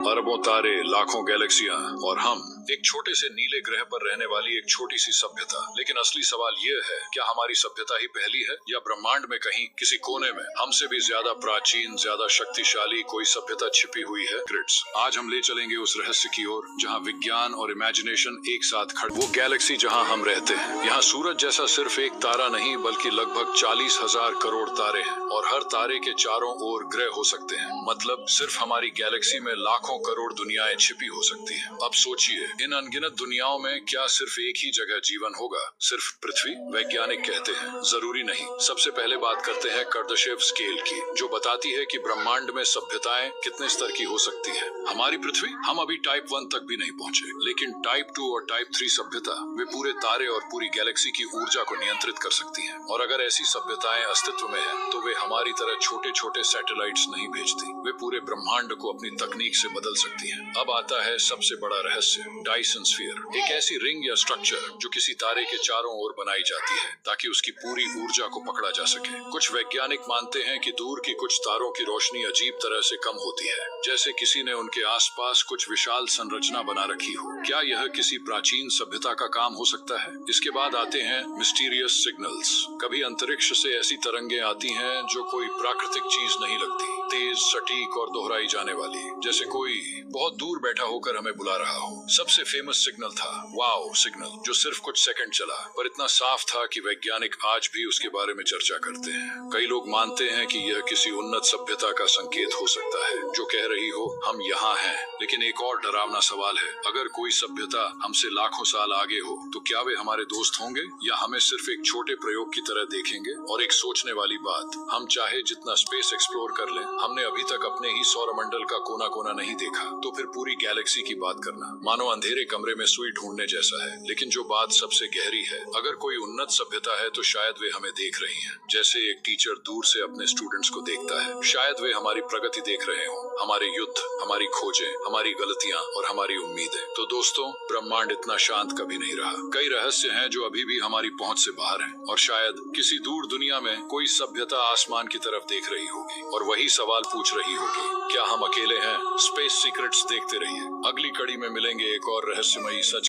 अरबों तारे, लाखों गैलेक्सियां और हम एक छोटे से नीले ग्रह पर रहने वाली एक छोटी सी सभ्यता। लेकिन असली सवाल ये है, क्या हमारी सभ्यता ही पहली है या ब्रह्मांड में कहीं किसी कोने में हमसे भी ज्यादा प्राचीन, ज्यादा शक्तिशाली कोई सभ्यता छिपी हुई है? ग्रिड्स, आज हम ले चलेंगे उस रहस्य की ओर जहाँ विज्ञान और इमेजिनेशन एक साथ खड़े। वो गैलेक्सी जहाँ हम रहते हैं, यहाँ सूरज जैसा सिर्फ एक तारा नहीं बल्कि लगभग 40,000 करोड़ तारे हैं और हर तारे के चारों ओर ग्रह हो सकते हैं। मतलब सिर्फ हमारी गैलेक्सी में लाखों करोड़ दुनियाएं छिपी हो सकती हैं। अब सोचिए, इन अनगिनत दुनियाओं में क्या सिर्फ एक ही जगह जीवन होगा? सिर्फ पृथ्वी? वैज्ञानिक कहते हैं जरूरी नहीं। सबसे पहले बात करते हैं कर्दाशेव स्केल की, जो बताती है कि ब्रह्मांड में सभ्यताएं कितने स्तर की हो सकती है। हमारी पृथ्वी, हम अभी टाइप 1 तक भी नहीं पहुंचे, लेकिन टाइप 2 और टाइप 3 सभ्यता, वे पूरे तारे और पूरी गैलेक्सी की ऊर्जा को नियंत्रित कर सकती हैं। और अगर ऐसी सभ्यताएं अस्तित्व में हैं, तो वे हमारी तरह छोटे छोटे सैटेलाइट्स नहीं भेजती, वे पूरे ब्रह्मांड को अपनी तकनीक से बदल सकती हैं। अब आता है सबसे बड़ा रहस्य, डायसन स्फीयर। एक ऐसी रिंग या स्ट्रक्चर जो किसी तारे के चारों ओर बनाई जाती है ताकि उसकी पूरी ऊर्जा को पकड़ा जा सके। कुछ वैज्ञानिक मानते हैं कि दूर की कुछ तारों की रोशनी अजीब तरह से कम होती है, जैसे किसी ने उनके आसपास कुछ विशाल संरचना बना रखी हो। क्या यह किसी प्राचीन सभ्यता का काम हो सकता है? इसके बाद आते हैं मिस्टीरियस सिग्नल्स। कभी अंतरिक्ष से ऐसी तरंगे आती हैं जो कोई प्राकृतिक चीज नहीं लगती, तेज, सटीक और दोहराई जाने वाली, जैसे कोई बहुत दूर बैठा होकर हमें बुला रहा हो। सबसे फेमस सिग्नल था वाओ सिग्नल, जो सिर्फ कुछ सेकंड चला, पर इतना साफ था कि वैज्ञानिक आज भी उसके बारे में चर्चा करते हैं। कई लोग मानते हैं कि यह किसी उन्नत सभ्यता का संकेत हो सकता है, जो कह रही हो हम यहाँ हैं। लेकिन एक और डरावना सवाल है, अगर कोई सभ्यता हमसे लाखों साल आगे हो, तो क्या वे हमारे दोस्त होंगे या हमें सिर्फ एक छोटे प्रयोग की तरह देखेंगे? और एक सोचने वाली बात, हम चाहे जितना स्पेस एक्सप्लोर कर लें, हमने अभी तक अपने ही सौरमंडल का कोना कोना नहीं देखा, तो फिर पूरी गैलेक्सी की बात करना मानो अंधेरे कमरे में सुई ढूंढने जैसा है। लेकिन जो बात सबसे गहरी है, अगर कोई उन्नत सभ्यता है तो शायद वे हमें देख रही हैं, जैसे एक टीचर दूर से अपने स्टूडेंट्स को देखता है। शायद वे हमारी प्रगति देख रहे हों, हमारे युद्ध, हमारी खोजें, हमारी गलतियां और हमारी उम्मीदें। तो दोस्तों, ब्रह्मांड इतना शांत कभी नहीं रहा। कई रहस्य हैं जो अभी भी हमारी पहुंच से बाहर हैं, और शायद किसी दूर दुनिया में कोई सभ्यता आसमान की तरफ देख रही होगी और वही सवाल पूछ रही होगी, क्या हम अकेले हैं? स्पेस सीक्रेट्स देखते रहिए। अगली कड़ी में मिलेंगे एक और रहस्यमयी सच